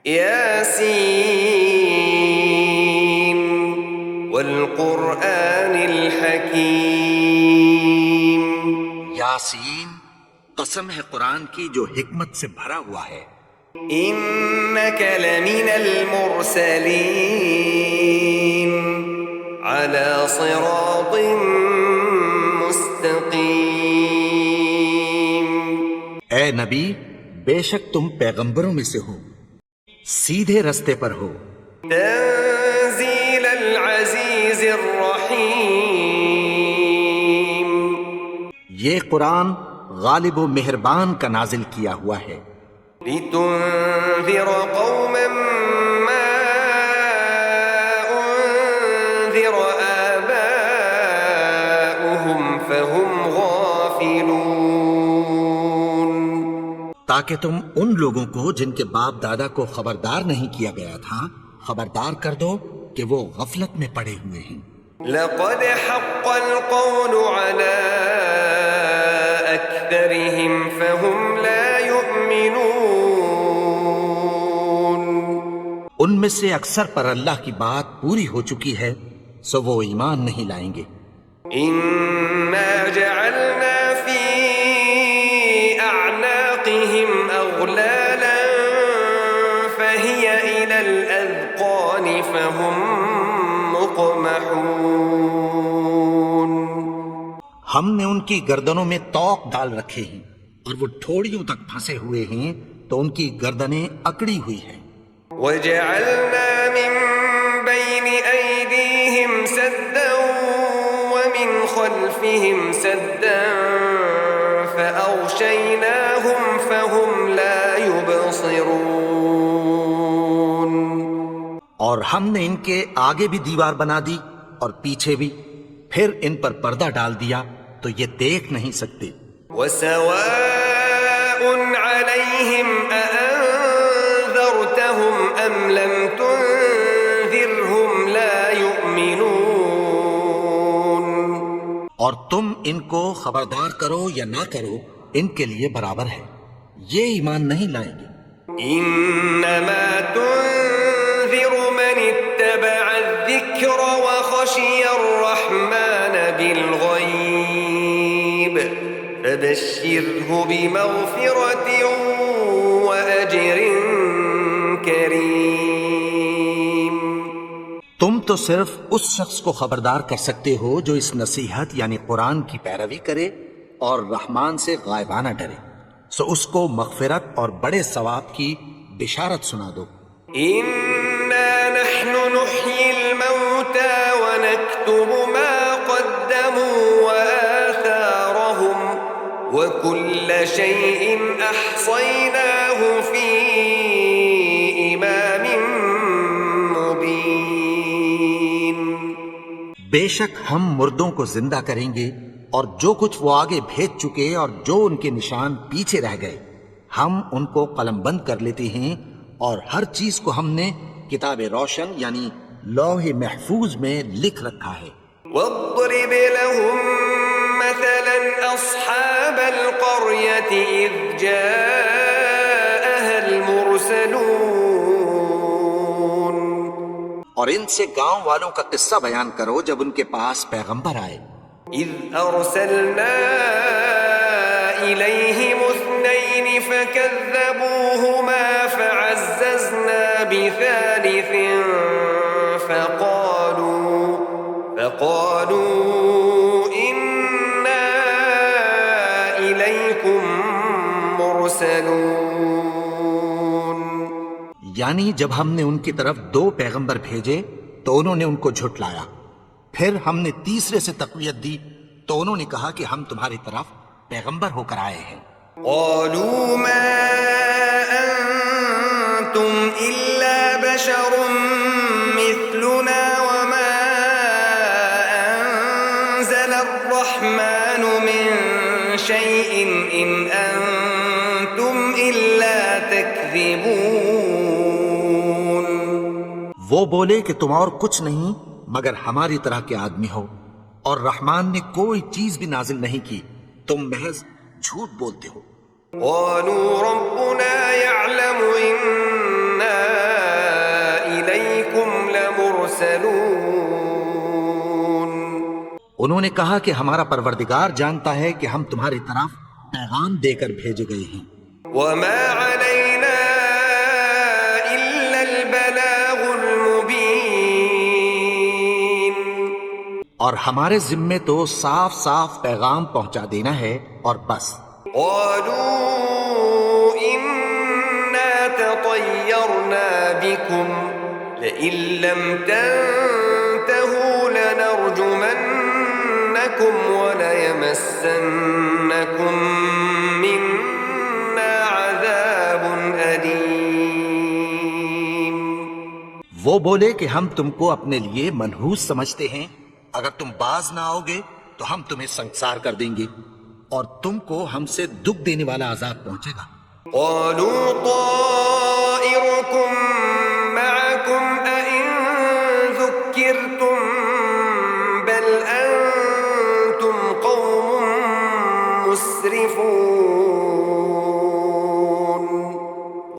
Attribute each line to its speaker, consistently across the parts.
Speaker 1: یاسین والقرآن الحکیم.
Speaker 2: یاسین، قسم ہے قرآن کی جو حکمت سے بھرا ہوا ہے.
Speaker 1: انک لمن المرسلین علی صراط مستقیم.
Speaker 2: اے نبی، بے شک تم پیغمبروں میں سے ہو، سیدھے رستے پر ہو.
Speaker 1: تنزیل العزیز الرحیم.
Speaker 2: یہ قرآن غالب و مہربان کا نازل کیا ہوا ہے.
Speaker 1: لتنذر قوما ما انذر آباؤهم فهم غافلون.
Speaker 2: تاکہ تم ان لوگوں کو جن کے باپ دادا کو خبردار نہیں کیا گیا تھا خبردار کر دو کہ وہ غفلت میں پڑے ہوئے ہیں.
Speaker 1: لقد حق القول على أكثرهم فهم لا يؤمنون.
Speaker 2: ان میں سے اکثر پر اللہ کی بات پوری ہو چکی ہے سو وہ ایمان نہیں لائیں گے.
Speaker 1: إنا جعلنا في أعناقهم أغلالا فهي إلى الأذقان فهم مقمحون.
Speaker 2: ہم نے ان کی گردنوں میں طوق ڈال رکھے ہیں اور وہ ٹھوڑیوں تک پھنسے ہوئے ہیں تو ان کی گردنیں اکڑی ہوئی ہیں.
Speaker 1: وجعلنا من بين أيديهم سدا ومن خلفهم سدا فأغشيناهم فهم لا يبصرون.
Speaker 2: اور ہم نے ان کے آگے بھی دیوار بنا دی اور پیچھے بھی، پھر ان پر پردہ ڈال دیا تو یہ دیکھ نہیں سکتے.
Speaker 1: وسواء عليهم أأنذرتهم أم لم تنذرهم لا يؤمنون.
Speaker 2: اور تم ان کو خبردار کرو یا نہ کرو ان کے لیے برابر ہے، یہ ایمان نہیں لائیں گے.
Speaker 1: انما تنذر من اتبع الذکر وخشی الرحمن بالغیب فبشره بمغفرة وأجر کریم.
Speaker 2: تم تو صرف اس شخص کو خبردار کر سکتے ہو جو اس نصیحت یعنی قرآن کی پیروی کرے اور رحمان سے غائبانہ ڈرے، سو اس کو مغفرت اور بڑے ثواب کی بشارت سنا دو.
Speaker 1: انا نحن نحيي الموتى ونكتب ما قدموا وآثارهم وكل شيء أحصيناه في إمام مبين.
Speaker 2: بے شک ہم مردوں کو زندہ کریں گے اور جو کچھ وہ آگے بھیج چکے اور جو ان کے نشان پیچھے رہ گئے ہم ان کو قلم بند کر لیتے ہیں، اور ہر چیز کو ہم نے کتاب روشن یعنی لوح محفوظ میں لکھ رکھا ہے.
Speaker 1: واضرب لهم مثلا أصحاب القرية إذ جاءها المرسلون.
Speaker 2: اور ان سے گاؤں والوں کا قصہ بیان کرو جب ان کے پاس پیغمبر آئے.
Speaker 1: إذ أرسلنا إليهم اثنين فكذبوهما فعززنا بثالث فقالوا إنا إليكم مرسلون.
Speaker 2: یعنی جب ہم نے ان کی طرف 2 پیغمبر بھیجے تو انہوں نے ان کو جھٹلایا، پھر ہم نے تیسرے سے تقویت دی تو انہوں نے کہا کہ ہم تمہاری طرف پیغمبر ہو کر آئے ہیں.
Speaker 1: قالوا ما أنتم إلا بشر مثلنا وما أنزل الرحمن من شيء إن أنتم إلا تكذبون.
Speaker 2: وہ بولے کہ تم اور کچھ نہیں مگر ہماری طرح کے آدمی ہو، اور رحمان نے کوئی چیز بھی نازل نہیں کی، تم محض جھوٹ بولتے ہو.
Speaker 1: قالوا ربنا يعلم إنا
Speaker 2: انہوں نے کہا کہ ہمارا پروردگار جانتا ہے کہ ہم تمہاری طرف پیغام دے کر بھیجے گئے ہیں،
Speaker 1: وما علينا إلا البلاغ المبين.
Speaker 2: اور ہمارے ذمے تو صاف صاف پیغام پہنچا دینا ہے اور بس.
Speaker 1: قالوا إنا تطيرنا بكم لئن لم تنتهوا لنرجمنكم وليمسنكم منا عذاب أليم.
Speaker 2: وہ بولے کہ ہم تم کو اپنے لیے منحوس سمجھتے ہیں، اگر تم باز نہ آؤ گے تو ہم تمہیں سنسار کر دیں گے اور تم کو ہم سے دکھ دینے والا عذاب پہنچے گا.
Speaker 1: قالوا طائركم معكم أئن ذكرتم بل أنتم قوم مسرفون.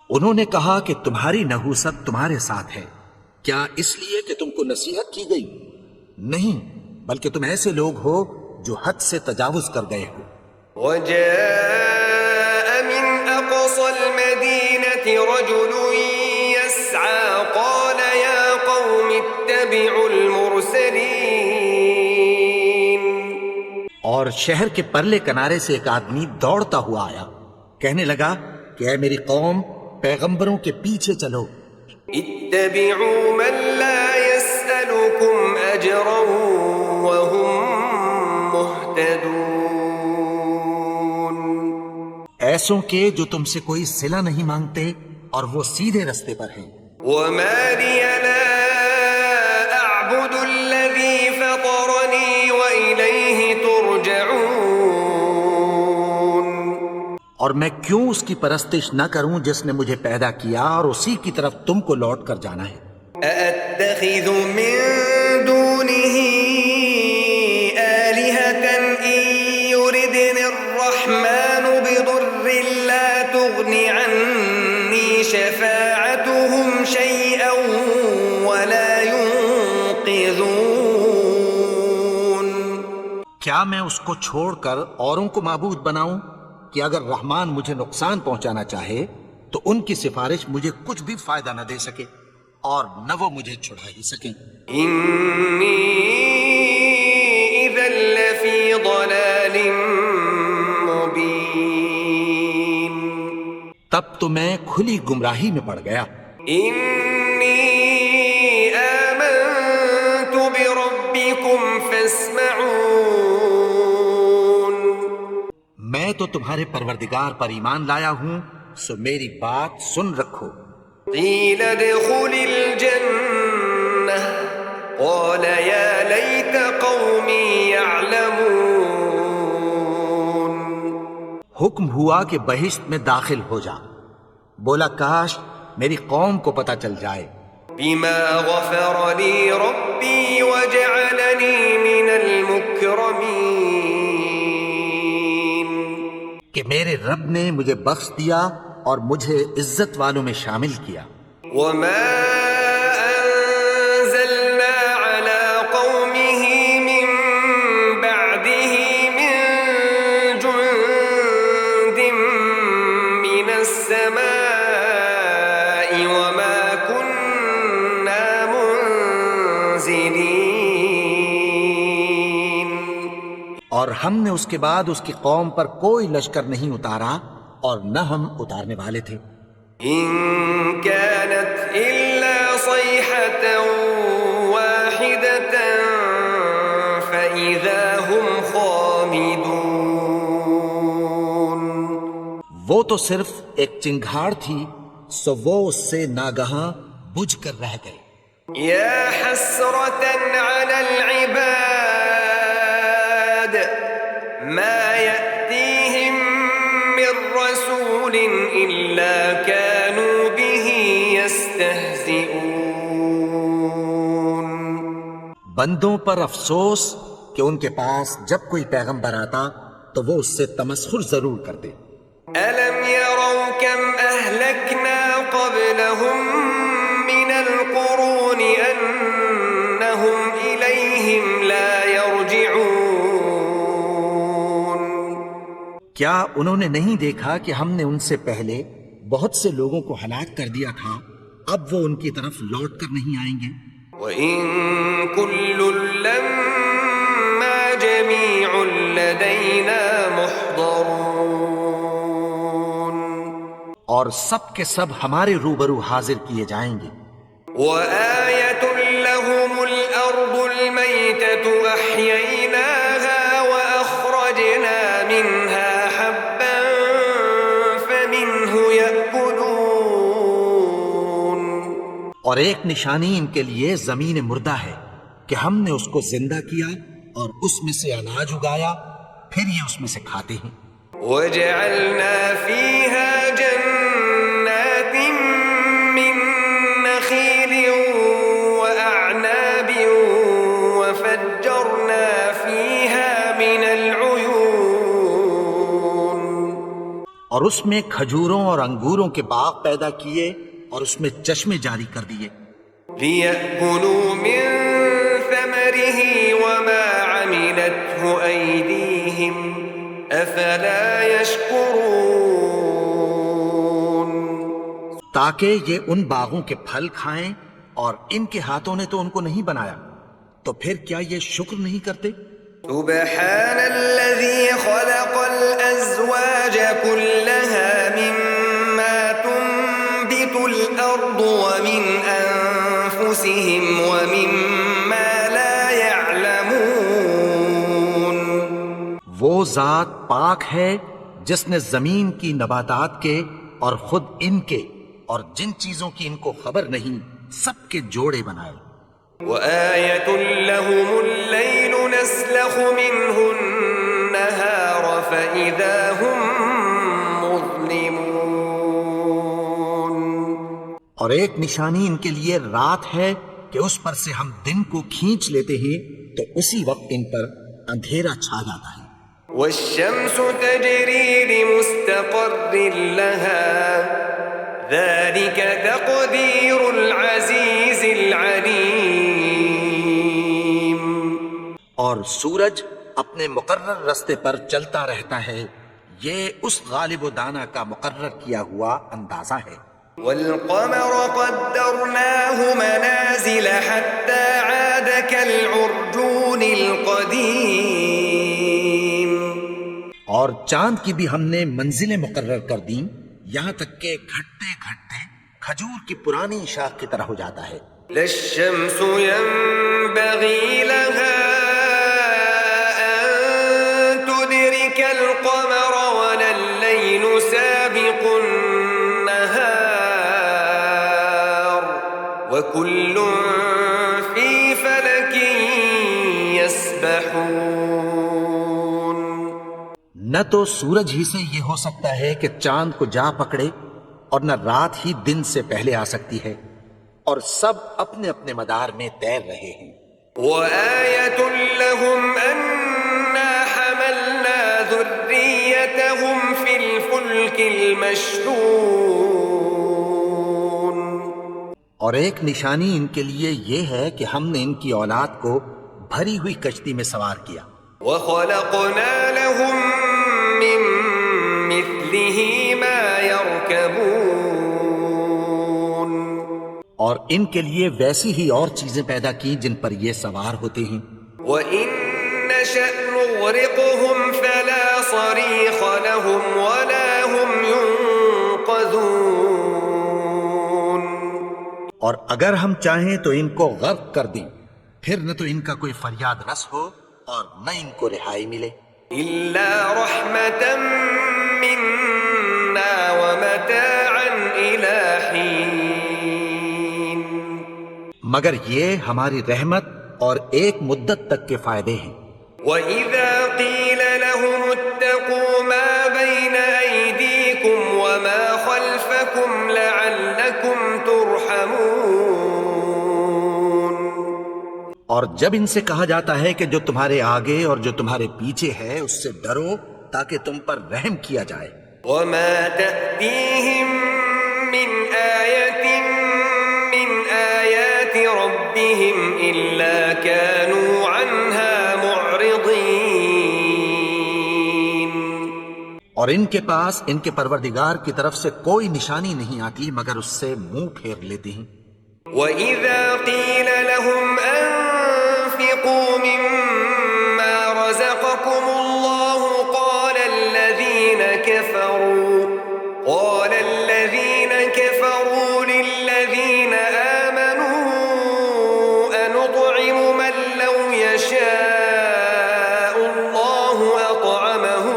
Speaker 2: انہوں نے کہا کہ تمہاری نحوست تمہارے ساتھ ہے، کیا اس لیے کہ تم کو نصیحت کی گئی؟ نہیں، بلکہ تم ایسے لوگ ہو جو حد سے تجاوز کر گئے ہو.
Speaker 1: وجاء من أقصى المدينة رجل يسعى قال يا قوم اتبعوا المرسلين.
Speaker 2: اور شہر کے پرلے کنارے سے ایک آدمی دوڑتا ہوا آیا، کہنے لگا کہ اے میری قوم، پیغمبروں کے پیچھے چلو.
Speaker 1: اتبعوا من لا يسألكم أجرا وهم مهتدون.
Speaker 2: ایسوں کے جو تم سے کوئی صلہ نہیں مانگتے اور وہ سیدھے رستے پر ہیں.
Speaker 1: وما لي لا أعبد الذي فطرني وإليه ترجعون.
Speaker 2: اور میں کیوں اس کی پرستش نہ کروں جس نے مجھے پیدا کیا اور اسی کی طرف تم کو لوٹ کر جانا ہے.
Speaker 1: أأتخذ من دونه آلهة إن يردني الرحمن بضر لا تغن عني شفاعتهم شيئا ولا ينقذون.
Speaker 2: کیا میں اس کو چھوڑ کر اوروں کو معبود بناؤں کہ اگر رحمان مجھے نقصان پہنچانا چاہے تو ان کی سفارش مجھے کچھ بھی فائدہ نہ دے سکے اور نہ وہ مجھے چھڑا ہی سکیں.
Speaker 1: إني إذا لفي ضلال مبين.
Speaker 2: تب تو میں کھلی گمراہی میں پڑ گیا.
Speaker 1: إني آمنت بربكم فاسمعون.
Speaker 2: میں تو تمہارے پروردگار پر ایمان لایا ہوں، سو میری بات سن رکھو.
Speaker 1: قيل ادخل الجنة قال يا ليت قومي يعلمون.
Speaker 2: حکم ہوا کہ بہشت میں داخل ہو جا. بولا کاش میری قوم کو پتہ چل جائے.
Speaker 1: بما غفر لي ربي وجعلني من المكرمين.
Speaker 2: کہ میرے رب نے مجھے بخش دیا اور مجھے عزت والوں میں شامل کیا.
Speaker 1: وما أنزلنا على قومه من بعده من جند من السماء وما كنا منزلين.
Speaker 2: اور ہم نے اس کے بعد اس کی قوم پر کوئی لشکر نہیں اتارا اور نہ ہم اتارنے والے تھے.
Speaker 1: إن كانت إلا صيحة واحدة فإذا هم خامدون.
Speaker 2: وہ تو صرف ایک چنگھاڑ تھی، سو وہ اس سے ناگہاں بجھ کر رہ گئے.
Speaker 1: يا حسرة على العباد ما يأتيهم من رسول إلا كانوا به يستهزئون.
Speaker 2: بندوں پر افسوس کہ ان کے پاس جب کوئی پیغمبر آتا تو وہ اس سے تمسخر ضرور کرتے.
Speaker 1: ألم يروا كم أهلكنا قبلهم من القرون أنهم إليهم لا يرجعون.
Speaker 2: کیا انہوں نے نہیں دیکھا کہ ہم نے ان سے پہلے بہت سے لوگوں کو ہلاک کر دیا تھا، اب وہ ان کی طرف لوٹ کر نہیں آئیں گے؟
Speaker 1: وَإِن كُلٌّ لَّمَّا جَمِيعٌ لَّدَيْنَا مُحْضَرُونَ،
Speaker 2: اور سب کے سب ہمارے روبرو حاضر کیے جائیں گے۔
Speaker 1: وَآيَةٌ لَّهُمُ الْأَرْضُ الْمَيْتَةُ أَحْيَيْنَاهَا وَأَخْرَجْنَا مِنْهَا حَبًّا فَمِنْهُ يَأْكُلُونَ،
Speaker 2: اور ایک نشانی ان کے لیے زمین مردہ ہے کہ ہم نے اس کو زندہ کیا اور اس میں سے اناج اگایا، پھر یہ اس میں سے کھاتے ہیں۔
Speaker 1: وَجَعَلْنَا فِيهَا جَنَّاتٍ مِّن نَّخِيلٍ وَأَعْنَابٍ وَفَجَّرْنَا فِيهَا مِنَ الْعُيُونِ،
Speaker 2: اور اس میں کھجوروں اور انگوروں کے باغ پیدا کیے اور اس میں چشمے جاری کر دیے،
Speaker 1: لِيَأْكُلُوا مِن ثَمَرِهِ وَمَا عَمِلَتْهُ أَيْدِيهِمْ أَفَلَا يَشْكُرُونَ،
Speaker 2: تاکہ یہ ان باغوں کے پھل کھائیں، اور ان کے ہاتھوں نے تو ان کو نہیں بنایا، تو پھر کیا یہ شکر نہیں کرتے؟
Speaker 1: سبحان الذي خلق الأزواج كلها مما تنبت الأرض ومن أنفسهم ومما لا يعلمون،
Speaker 2: وہ ذات پاک ہے جس نے زمین کی نباتات کے اور خود ان کے اور جن چیزوں کی ان کو خبر نہیں سب کے جوڑے بنائے۔
Speaker 1: وآية لهم الليل نسلخ منه النهار فإذا هم مظلمون،
Speaker 2: اور ایک نشانی ان کے لیے رات ہے کہ اس پر سے ہم دن کو کھینچ لیتے ہیں تو اسی وقت ان پر اندھیرا چھا جاتا ہے۔
Speaker 1: والشمس تجري لمستقر لها ذلك تقدير العزيز العليم،
Speaker 2: اور سورج اپنے مقرر رستے پر چلتا رہتا ہے، یہ اس غالب و دانا کا مقرر کیا ہوا اندازہ ہے۔
Speaker 1: والقمر قدرناه منازل حتى عاد كالعرجون القديم،
Speaker 2: اور چاند کی بھی ہم نے منزلیں مقرر کر دیں، یہاں تک کہ گھٹتے گھٹتے کھجور کی پرانی شاخ کی طرح ہو جاتا ہے۔
Speaker 1: لا الشمس ينبغي لها أن تدرك القمر ولا الليل سابق النهار وكل في فلك يسبحون،
Speaker 2: نہ تو سورج ہی سے یہ ہو سکتا ہے کہ چاند کو جا پکڑے، اور نہ رات ہی دن سے پہلے آ سکتی ہے، اور سب اپنے اپنے مدار میں تیر رہے ہیں۔
Speaker 1: وآية لهم أنا حملنا ذريتهم في الفلك المشحون،
Speaker 2: اور ایک نشانی ان کے لیے یہ ہے کہ ہم نے ان کی اولاد کو بھری ہوئی کشتی میں سوار کیا،
Speaker 1: وخلقنا لهم من مثله ما يركبون،
Speaker 2: اور ان کے لیے ویسی ہی اور چیزیں پیدا کی جن پر یہ سوار ہوتے ہیں۔
Speaker 1: وإن نشأ نغرقهم فلا صريخ لهم ولا هم ينقذون،
Speaker 2: اور اگر ہم چاہیں تو ان کو غرق کر دیں، پھر نہ تو ان کا کوئی فریاد رس ہو اور نہ ان کو رہائی ملے۔
Speaker 1: إلا رحمة منا ومتاعا إلى حين،
Speaker 2: مگر یہ ہماری رحمت اور ایک مدت تک کے فائدے ہیں۔
Speaker 1: وإذا قيل لهم اتقوا ما بين أيديكم وما خلفكم لعلكم ترحمون،
Speaker 2: اور جب ان سے کہا جاتا ہے کہ جو تمہارے آگے اور جو تمہارے پیچھے ہے اس سے ڈرو تاکہ تم پر رحم کیا جائے۔
Speaker 1: وما تأتيهم من آية من آيات ربهم إلا كانوا عنها معرضين،
Speaker 2: اور ان کے پاس ان کے پروردگار کی طرف سے کوئی نشانی نہیں آتی مگر اس سے منہ پھیر لیتے ہیں۔
Speaker 1: وَإِذَا قِيلَ لَهُمْ أَنفِقُوا مِمَّا رَزَقَكُمُ اللَّهُ قَالَ الَّذِينَ كَفَرُوا لِلَّذِينَ آمَنُوا أَنُطْعِمُ مَن لَّوْ يَشَاءُ اللَّهُ أَطْعَمَهُ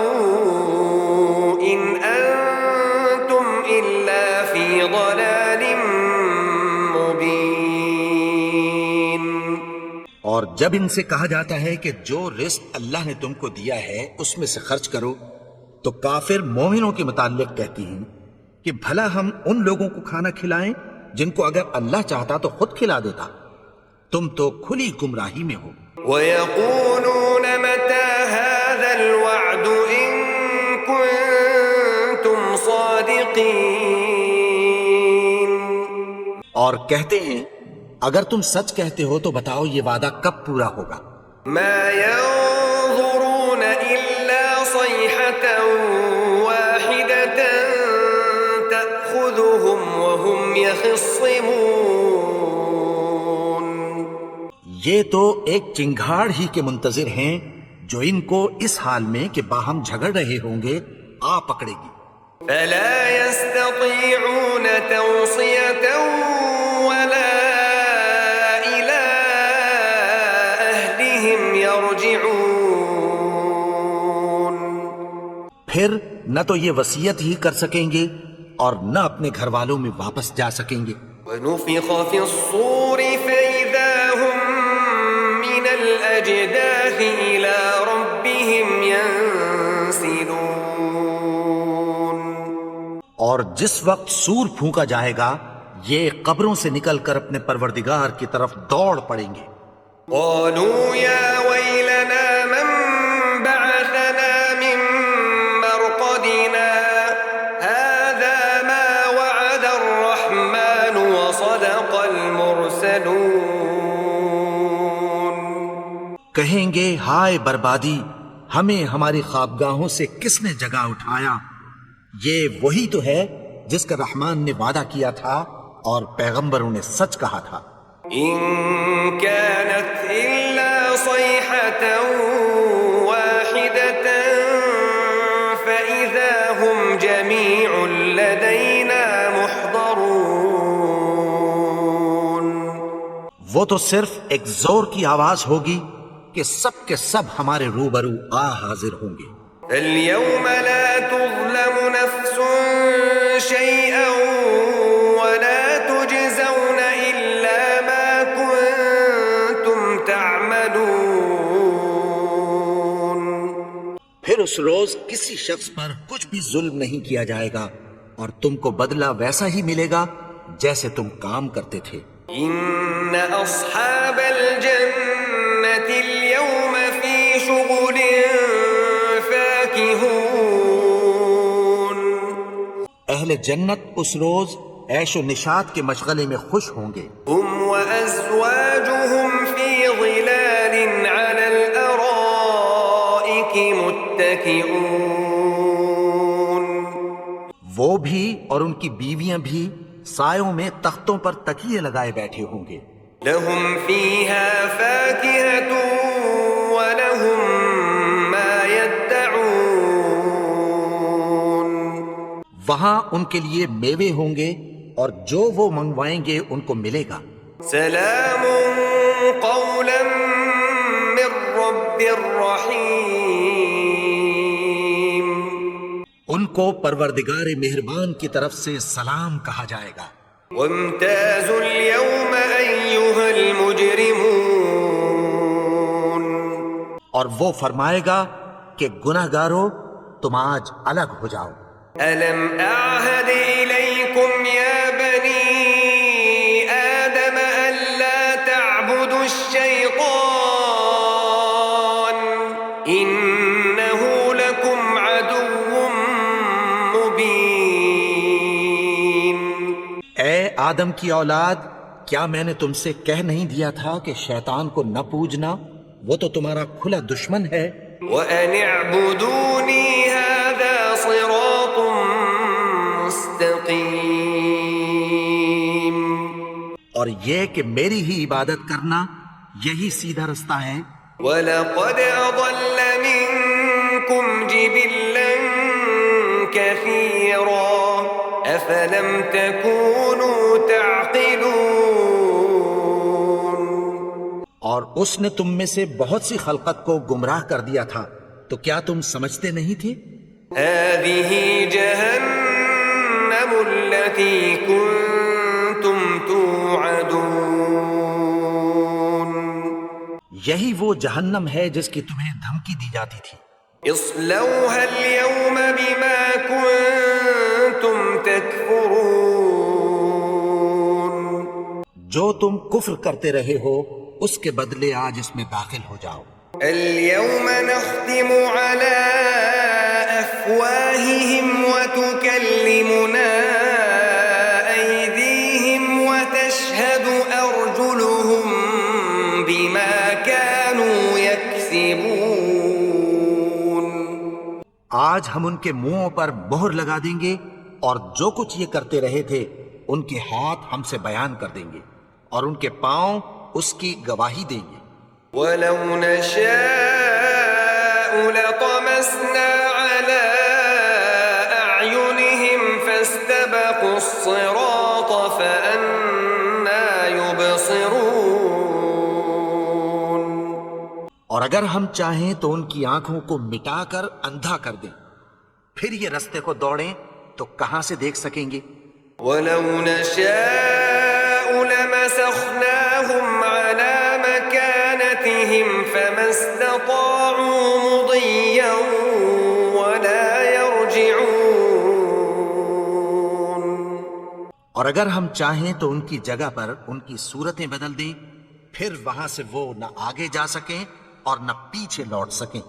Speaker 1: إِنْ أَنتُمْ إِلَّا فِي ضَلَالٍ مُّبِينٍ۔
Speaker 2: اور جب ان سے کہا جاتا ہے کہ جو رزق اللہ نے تم کو دیا ہے اس میں سے خرچ کرو، تو کافر مومنوں کے متعلق کہتی ہیں کہ بھلا ہم ان لوگوں کو کھانا کھلائیں جن کو اگر اللہ چاہتا تو خود کھلا دیتا، تم تو کھلی گمراہی میں ہو۔
Speaker 1: وَيَقُولُونَ مَتَى هَذَا الْوَعْدُ إِن كُنتُمْ صَادِقِينَ۔
Speaker 2: اور کہتے ہیں اگر تم سچ کہتے ہو تو بتاؤ یہ وعدہ کب پورا ہوگا؟
Speaker 1: مَا يَنظُرُونَ إِلَّا صَيْحَةً وَاحِدَةً تَأْخُذُهُمْ وَهُمْ يَخِصِّمُونَ۔
Speaker 2: یہ تو ایک چنگھاڑ ہی کے منتظر ہیں جو ان کو اس حال میں کہ باہم جھگڑ رہے ہوں گے آ پکڑے گی۔
Speaker 1: فَلَا يَسْتَطِيعُونَ تَوْصِيَةً وَلَا إِلَىٰ أَهْلِهِمْ يَرْجِعُونَ۔
Speaker 2: پھر نہ تو یہ وصیت ہی کر سکیں گے اور نہ اپنے گھر والوں میں واپس جا سکیں گے۔
Speaker 1: وَنُفِخَ فِي الصُّورِ فَإِذَا هُم مِّنَ الْأَجْدَاثِ إِلَىٰ رَبِّهِمْ يَنسِلُونَ۔
Speaker 2: اور جس وقت سور پھونکا جائے گا یہ قبروں سے نکل کر اپنے پروردگار کی طرف دوڑ پڑیں گے۔
Speaker 1: قَالُوا يَا وَيْلَنَا مَن بَعَثَنَا مِن مَّرْقَدِنَا هَٰذَا مَا وَعَدَ الرَّحْمَٰنُ وَصَدَقَ الْمُرْسَلُونَ۔
Speaker 2: کہیں گے ہائے بربادی، ہمیں ہماری خوابگاہوں سے کس نے جگا اٹھایا؟ یہ وہی تو ہے جس کا رحمان نے وعدہ کیا تھا اور پیغمبروں نے سچ کہا تھا۔
Speaker 1: إِن كَانَتْ إِلَّا صَيْحَةً وَاحِدَةً فَإِذَا هُمْ جَمِيعٌ لَدَيْنَا مُحْضَرُونَ۔
Speaker 2: وہ تو صرف ایک زور کی آواز ہوگی کہ سب کے سب ہمارے روبرو آ حاضر ہوں گے۔
Speaker 1: فَالْيَوْمَ لَا تُظْلَمُ نَفْسٌ شَيْئًا وَلَا تُجْزَوْنَ إِلَّا مَا كُنتُمْ تَعْمَلُونَ۔
Speaker 2: پھر اس روز کسی شخص پر کچھ بھی ظلم نہیں کیا جائے گا اور تم کو بدلہ ویسا ہی ملے گا جیسے تم کام کرتے تھے۔
Speaker 1: إِنَّ أَصْحَابَ الْجَنَّةِ الْيَوْمَ فِي شُغُلٍ فَاكِهُونَ۔
Speaker 2: اہل جنت اس روز عیش و نشاط کے مشغلے میں خوش ہوں گے۔
Speaker 1: هُمْ وَأَزْوَاجُهُمْ فِي ظِلَالٍ عَلَى الْأَرَائِكِ مُتَّكِئُونَ۔
Speaker 2: وہ بھی اور ان کی بیویاں بھی سایوں میں تختوں پر تکیے لگائے بیٹھے ہوں گے۔
Speaker 1: لَهُمْ فِيهَا فَاكِهَةٌ وَلَهُمْ مَا يَدَّعُونَ۔
Speaker 2: وہاں ان کے لیے میوے ہوں گے اور جو وہ منگوائیں گے ان کو ملے گا۔
Speaker 1: سلام قولا من رب رحیم۔
Speaker 2: ان کو پروردگار مہربان کی طرف سے سلام کہا جائے گا۔
Speaker 1: وامتازوا اليوم ایھا المجرمون۔
Speaker 2: اور وہ فرمائے گا کہ گناہگارو تم آج الگ ہو جاؤ۔
Speaker 1: ألم أعهد إليكم يا بني آدم ألا تعبدوا الشيطان إنه لكم عدو مبين۔
Speaker 2: اے آدم کی اولاد، کیا میں نے تم سے کہہ نہیں دیا تھا کہ شیطان کو نہ پوجنا، وہ تو تمہارا کھلا دشمن ہے۔
Speaker 1: وأن اعبدوني هذا صراط مستقیم.
Speaker 2: اور یہ کہ میری ہی عبادت کرنا یہی سیدھا رستہ ہے.
Speaker 1: وَلَقَدْ أَضَلَّ مِنكُمْ جِبِلًّا كَثِيرًا أَفَلَمْ تَكُونُوا تَعْقِلُونَ.
Speaker 2: اور اس نے تم میں سے بہت سی خلقت کو گمراہ کر دیا تھا، تو کیا تم سمجھتے نہیں تھے؟
Speaker 1: هَذِهِ جَهَنَّمُ الَّتِي كُنتُمْ تُوعَدُونَ.
Speaker 2: یہی وہ جہنم ہے جس کی تمہیں دھمکی دی جاتی تھی.
Speaker 1: اصلوها اليوم بما كنتم تكفرون.
Speaker 2: جو تم کفر کرتے رہے ہو اس کے بدلے آج اس میں داخل ہو جاؤ.
Speaker 1: اليوم نختم على أفواههم وتكلمنا أيديهم وتشهد أرجلهم بما كانوا يكسبون.
Speaker 2: آج ہم ان کے منہوں پر مہر لگا دیں گے اور جو کچھ یہ کرتے رہے تھے ان کے ہاتھ ہم سے بیان کر دیں گے اور ان کے پاؤں اس کی گواہی دیں گے.
Speaker 1: ولو نشاء لطمسنا على أعينهم فاستبقوا الصراط فأنى يبصرون.
Speaker 2: اور اگر ہم چاہیں تو ان کی آنکھوں کو مٹا کر اندھا کر دیں، پھر یہ رستے کو دوڑیں تو کہاں سے دیکھ سکیں گے.
Speaker 1: ولو نشاء لمسخناهم على مكانتهم فما استطاعوا مضيا ولا يرجعون.
Speaker 2: اور اگر ہم چاہیں تو ان کی جگہ پر ان کی صورتیں بدل دیں، پھر وہاں سے وہ نہ آگے جا سکیں اور نہ پیچھے لوٹ سکیں.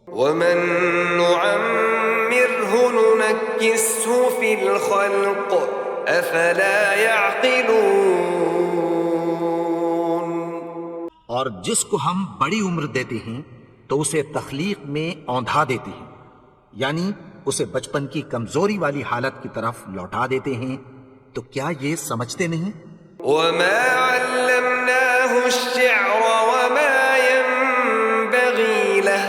Speaker 1: ومن نعمره ننكسه في الخلق افلا يعقلون.
Speaker 2: اور جس کو ہم بڑی عمر دیتے ہیں تو اسے تخلیق میں اوندھا دیتے ہیں، یعنی اسے بچپن کی کمزوری والی حالت کی طرف لوٹا دیتے ہیں. تو کیا یہ سمجھتے نہیں؟
Speaker 1: وما علمناه الشعر وما ينبغي له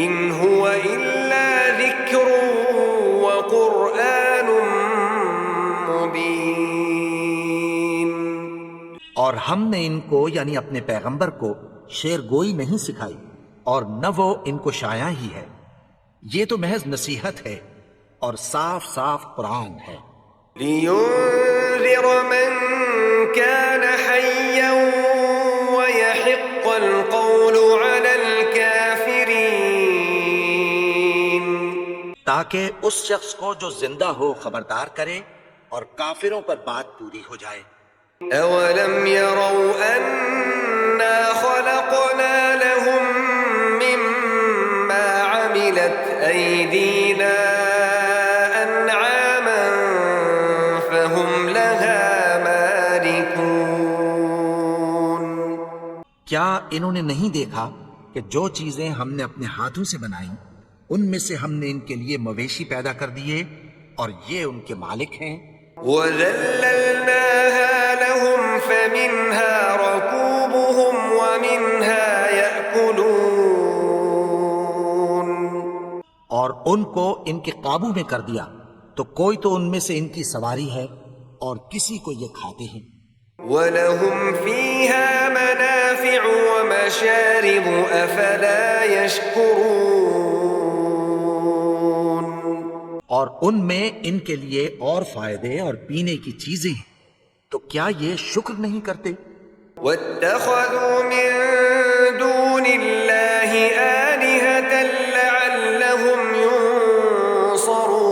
Speaker 1: ان هو الا ذكر وقرآن مبين.
Speaker 2: اور ہم نے ان کو یعنی اپنے پیغمبر کو شعر گوئی نہیں سکھائی اور نہ وہ ان کو شاعری ہی ہے، یہ تو محض نصیحت ہے اور صاف صاف قرآن ہے.
Speaker 1: لينذر من كان حيا ويحق القول على الكافرين.
Speaker 2: تاکہ اس شخص کو جو زندہ ہو خبردار کرے اور کافروں پر بات پوری ہو جائے.
Speaker 1: أولم يروا أنا خلقنا لهم مما عملت أيدينا أنعاما فهم لها مالكون.
Speaker 2: کیا انہوں نے نہیں دیکھا کہ جو چیزیں ہم نے اپنے ہاتھوں سے بنائیں ان میں سے ہم نے ان کے لیے مویشی پیدا کر دیے اور یہ ان کے مالک ہیں.
Speaker 1: وَذَلَّلْنَاهَا لَهُمْ فَمِنْهَا رَكُوبُهُمْ وَمِنْهَا يَأْكُلُونَ.
Speaker 2: اور ان کو ان کے قابو میں کر دیا تو کوئی تو ان میں سے ان کی سواری ہے اور کسی کو یہ کھاتے ہیں.
Speaker 1: وَلَهُمْ فِيهَا مَنَافِعُ وَمَشَارِبُ أَفَلَا يَشْكُرُونَ.
Speaker 2: اور ان میں ان کے لیے اور فائدے اور پینے کی چیزیں ہیں، تو کیا یہ شکر نہیں کرتے؟
Speaker 1: وَاتَّخَذُوا مِن دُونِ اللَّهِ آلِهَةً لَعَلَّهُمْ يُنصَرُونَ.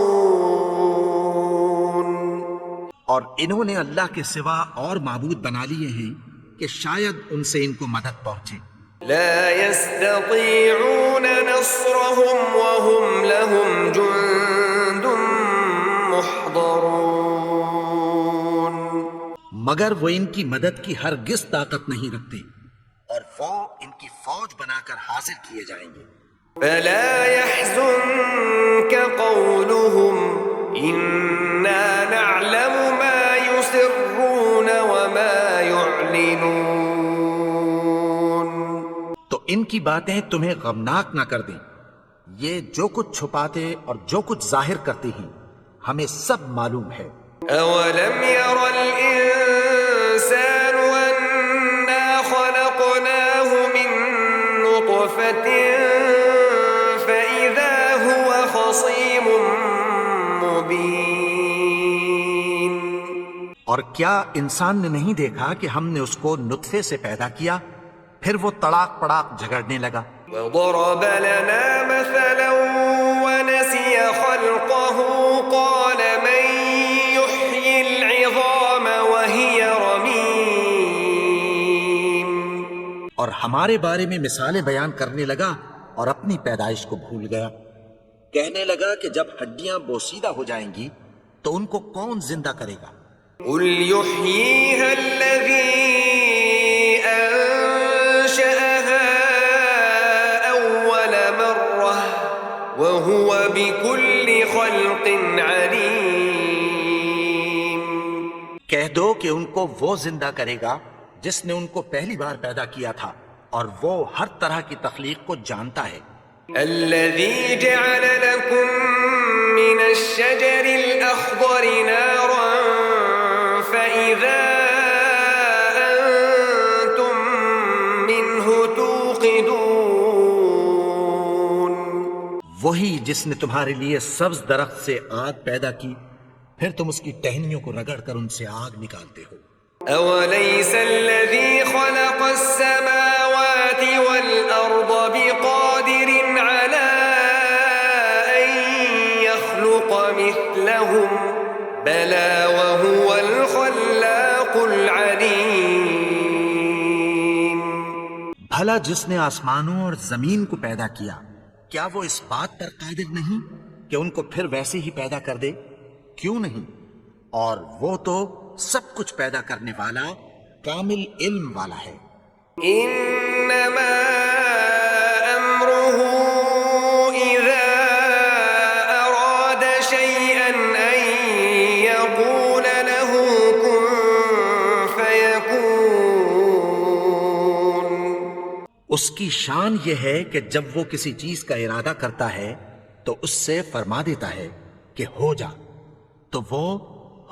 Speaker 2: اور انہوں نے اللہ کے سوا اور معبود بنا لیے ہیں کہ شاید ان سے ان کو مدد پہنچے.
Speaker 1: لا يستطيعون نصرهم وهم لهم جند محضرون.
Speaker 2: مگر وہ ان کی مدد کی ہرگز طاقت نہیں رکھتے اور وہ ان کی فوج بنا کر حاضر کیے جائیں گے.
Speaker 1: فلا يحزنك قولهم إنا نعلم ما يسرون وما يعلنون.
Speaker 2: تو ان کی باتیں تمہیں غمناک نہ کر دیں. یہ جو کچھ چھپاتے اور جو کچھ ظاہر کرتے ہیں ہمیں سب معلوم ہے.
Speaker 1: أولم ير الإنسان أنا خلقناه من نطفة فإذا هو خصيم مبين.
Speaker 2: اور کیا انسان نے نہیں دیکھا کہ ہم نے اس کو نطفے سے پیدا کیا پھر وہ تڑاک پڑاک جھگڑنے لگا.
Speaker 1: وضرب لنا مثلا ونسي خلقه قال من يحيي العظام وهي رميم.
Speaker 2: اور ہمارے بارے میں مثالیں بیان کرنے لگا اور اپنی پیدائش کو بھول گیا. کہنے لگا کہ جب ہڈیاں بوسیدہ ہو جائیں گی تو ان کو کون زندہ کرے گا؟
Speaker 1: قل يحييها الذي أنشأها أول مرة وهو بكل خلق عليم.
Speaker 2: کہہ دو کہ ان کو وہ زندہ کرے گا جس نے ان کو پہلی بار پیدا کیا تھا اور وہ ہر طرح کی تخلیق کو جانتا ہے.
Speaker 1: الذي جعل لكم من الشجر الأخضر نارا فإذا أنتم منه توقدون.
Speaker 2: وہی جس نے تمہارے لیے سبز درخت سے آگ پیدا کی پھر تم اس کی ٹہنیوں کو رگڑ کر ان سے آگ نکالتے ہو.
Speaker 1: أوليس الذي خلق السماوات والأرض بقادر على أن يخلق مثلهم بلى وهو الخلاق العليم.
Speaker 2: بھلا جس نے آسمانوں اور زمین کو پیدا کیا کیا وہ اس بات پر قادر نہیں کہ ان کو پھر ویسے ہی پیدا کر دے؟ کیوں نہیں؟ اور وہ تو سب کچھ پیدا کرنے والا کامل علم والا ہے.
Speaker 1: إنما أمره إذا أراد شيئا أن يقول له كن فيكون.
Speaker 2: اس کی شان یہ ہے کہ جب وہ کسی چیز کا ارادہ کرتا ہے تو اس سے فرما دیتا ہے کہ ہو جا تو وہ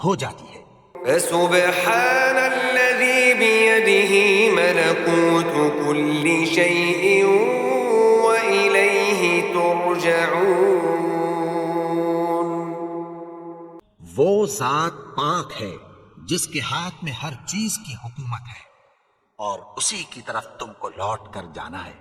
Speaker 2: ہو جاتی ہے.
Speaker 1: فسبحان الذي بيده ملكوت كل شيء وإليه ترجعون.
Speaker 2: وہ ذات پاک ہے جس کے ہاتھ میں ہر چیز کی حکومت ہے اور اسی کی طرف تم کو لوٹ کر جانا ہے.